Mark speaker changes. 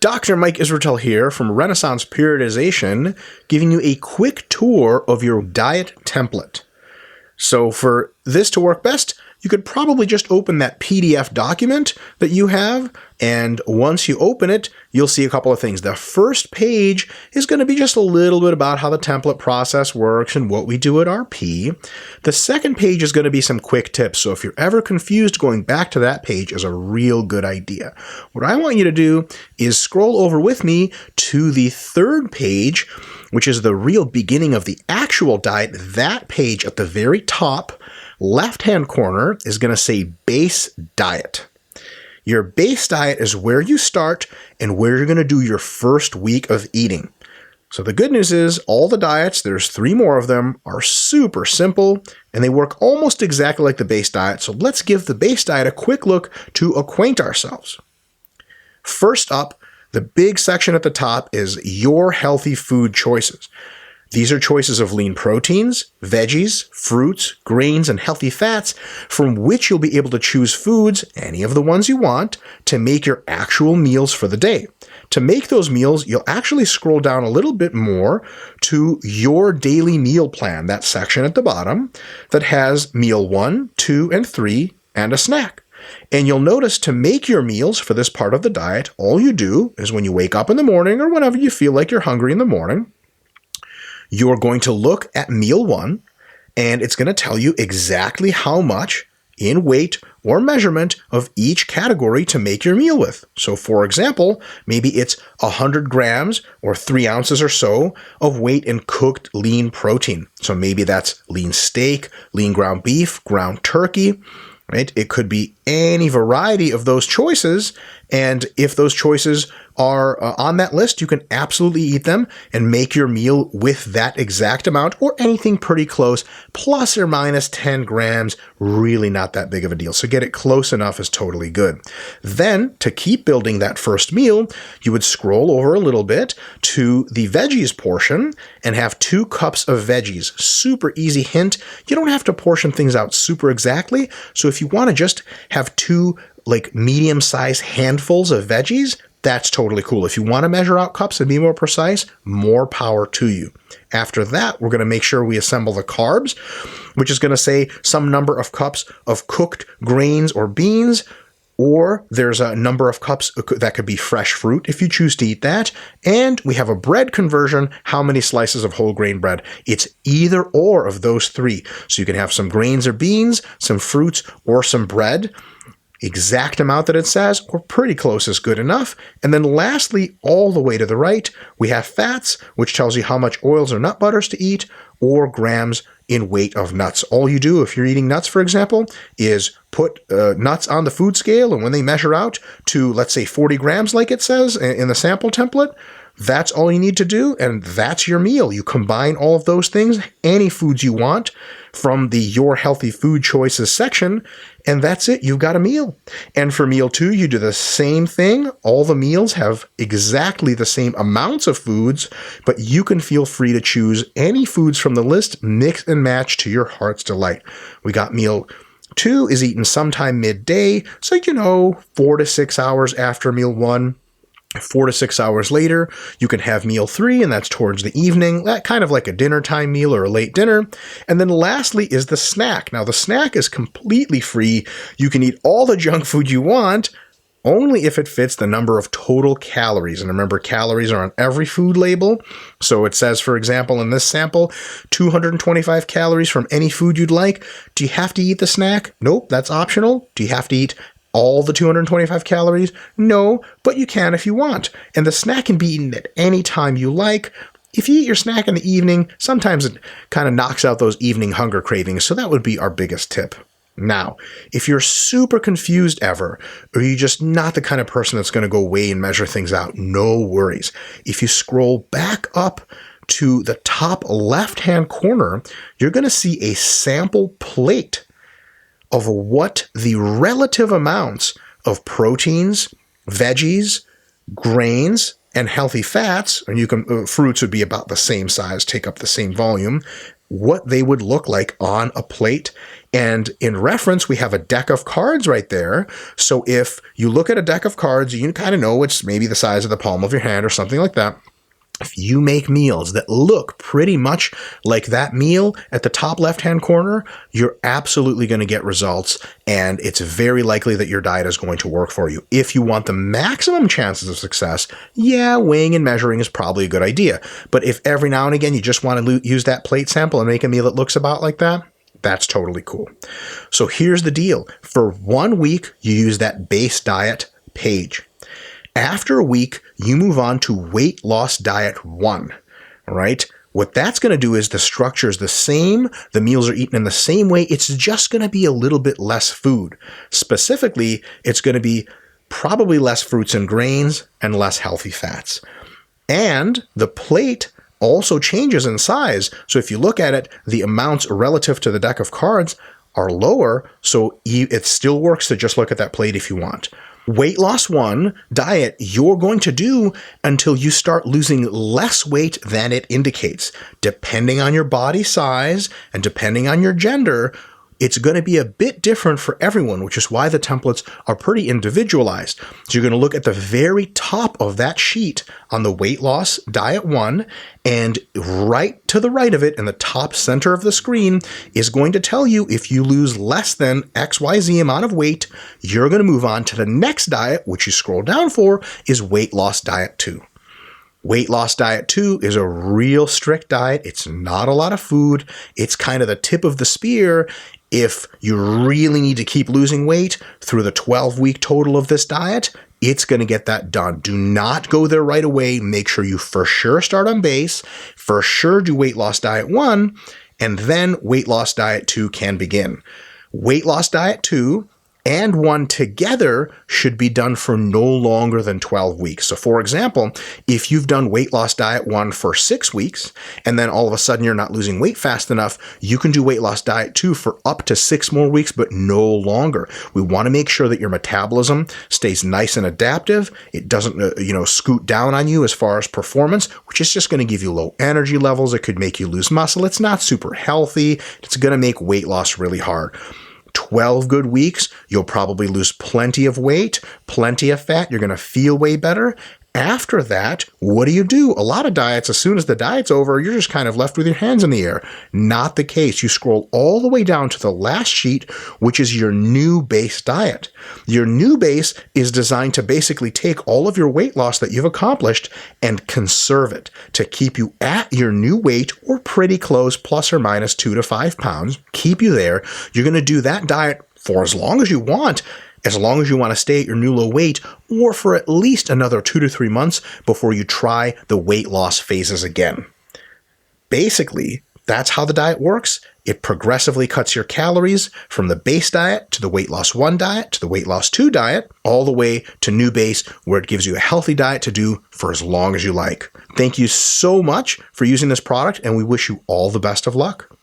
Speaker 1: Dr. Mike Israetel here from Renaissance Periodization, giving you a quick tour of your diet template. So for this to work best, you could probably just open that PDF document that you have, and once you open it, you'll see a couple of things. The first page is going to be just a little bit about how the template process works and what we do at RP. The second page is going to be some quick tips, so if you're ever confused, going back to that page is a real good idea. What I want you to do is scroll over with me to the third page, which is the real beginning of the actual diet. That page at the very top left-hand corner is going to say Base Diet. Your base diet is where you start and where you're going to do your first week of eating. So the good news is all the diets, there's 3 more of them, are super simple and they work almost exactly like the base diet. So let's give the base diet a quick look to acquaint ourselves. First up, the big section at the top is your healthy food choices. These are choices of lean proteins, veggies, fruits, grains, and healthy fats from which you'll be able to choose foods, any of the ones you want, to make your actual meals for the day. To make those meals, you'll actually scroll down a little bit more to your daily meal plan, that section at the bottom that has meal 1, 2, and 3, and a snack. And you'll notice to make your meals for this part of the diet, all you do is when you wake up in the morning or whenever you feel like you're hungry in the morning, you're going to look at meal 1, and it's going to tell you exactly how much in weight or measurement of each category to make your meal with. So for example, maybe it's 100 grams or 3 ounces or so of weight in cooked lean protein. So maybe that's lean steak, lean ground beef, ground turkey, right? It could be any variety of those choices, and if those choices are on that list, you can absolutely eat them and make your meal with that exact amount or anything pretty close, plus or minus 10 grams, really not that big of a deal. So get it close enough is totally good. Then, to keep building that first meal, you would scroll over a little bit to the veggies portion and have 2 cups of veggies. Super easy hint, you don't have to portion things out super exactly, so if you want to just have 2 medium-sized handfuls of veggies, that's totally cool. If you want to measure out cups and be more precise, more power to you. After that, we're going to make sure we assemble the carbs, which is going to say some number of cups of cooked grains or beans, or there's a number of cups that could be fresh fruit if you choose to eat that. And we have a bread conversion, how many slices of whole grain bread. It's either or of those 3. So you can have some grains or beans, some fruits, or some bread. Exact amount that it says, or pretty close is good enough. And then lastly, all the way to the right, we have fats, which tells you how much oils or nut butters to eat, or grams in weight of nuts. All you do if you're eating nuts, for example, is put nuts on the food scale, and when they measure out to, let's say, 40 grams like it says in the sample template, that's all you need to do, and that's your meal. You combine all of those things, any foods you want, from the Your Healthy Food Choices section, and that's it. You've got a meal. And for meal 2, you do the same thing. All the meals have exactly the same amounts of foods, but you can feel free to choose any foods from the list, mix and match to your heart's delight. We got meal 2 is eaten sometime midday, so 4 to 6 hours after meal 1. 4 to 6 hours later, you can have meal 3, and that's towards the evening, that kind of like a dinner time meal or a late dinner. And then lastly is the snack. Now, the snack is completely free. You can eat all the junk food you want, only if it fits the number of total calories. And remember, calories are on every food label. So it says, for example, in this sample, 225 calories from any food you'd like. Do you have to eat the snack? Nope, that's optional. Do you have to eat all the 225 calories? No, but you can if you want. And the snack can be eaten at any time you like. If you eat your snack in the evening, sometimes it kind of knocks out those evening hunger cravings, so that would be our biggest tip. Now, if you're super confused ever, or you're just not the kind of person that's going to go weigh and measure things out, no worries. If you scroll back up to the top left-hand corner, you're going to see a sample plate of what the relative amounts of proteins, veggies, grains, and healthy fats, and fruits would be about the same size, take up the same volume, what they would look like on a plate. And in reference, we have a deck of cards right there. So if you look at a deck of cards, you kind of know it's maybe the size of the palm of your hand or something like that. If you make meals that look pretty much like that meal at the top left-hand corner, you're absolutely going to get results, and it's very likely that your diet is going to work for you. If you want the maximum chances of success, yeah, weighing and measuring is probably a good idea. But if every now and again you just want to use that plate sample and make a meal that looks about like that, that's totally cool. So here's the deal. For 1 week, you use that base diet page. After a week, you move on to weight loss diet 1, all right? What that's going to do is the structure is the same. The meals are eaten in the same way. It's just going to be a little bit less food. Specifically, it's going to be probably less fruits and grains and less healthy fats. And the plate also changes in size. So if you look at it, the amounts relative to the deck of cards are lower, so it still works to just look at that plate if you want. Weight loss 1 diet you're going to do until you start losing less weight than it indicates. Depending on your body size and depending on your gender, it's going to be a bit different for everyone, which is why the templates are pretty individualized. So you're going to look at the very top of that sheet on the weight loss diet 1, and right to the right of it in the top center of the screen is going to tell you if you lose less than XYZ amount of weight, you're going to move on to the next diet, which you scroll down for, is weight loss diet 2. Weight loss diet 2 is a real strict diet. It's not a lot of food. It's kind of the tip of the spear. If you really need to keep losing weight through the 12-week total of this diet, it's going to get that done. Do not go there right away. Make sure you for sure start on base, for sure do weight loss diet 1, and then weight loss diet 2 can begin. Weight loss diet 2 and 1 together should be done for no longer than 12 weeks. So for example, if you've done weight loss diet 1 for 6 weeks, and then all of a sudden you're not losing weight fast enough, you can do weight loss diet 2 for up to 6 more weeks, but no longer. We want to make sure that your metabolism stays nice and adaptive. It doesn't, scoot down on you as far as performance, which is just going to give you low energy levels. It could make you lose muscle. It's not super healthy. It's going to make weight loss really hard. 12 good weeks, you'll probably lose plenty of weight, plenty of fat. You're going to feel way better. After that, what do? A lot of diets, as soon as the diet's over, you're just kind of left with your hands in the air. Not the case. You scroll all the way down to the last sheet, which is your new base diet. Your new base is designed to basically take all of your weight loss that you've accomplished and conserve it to keep you at your new weight or pretty close, plus or minus 2 to 5 pounds, keep you there. You're going to do that diet for as long as you want to stay at your new low weight, or for at least another 2 to 3 months before you try the weight loss phases again. Basically, that's how the diet works. It progressively cuts your calories from the base diet to the weight loss 1 diet to the weight loss 2 diet, all the way to new base, where it gives you a healthy diet to do for as long as you like. Thank you so much for using this product, and we wish you all the best of luck.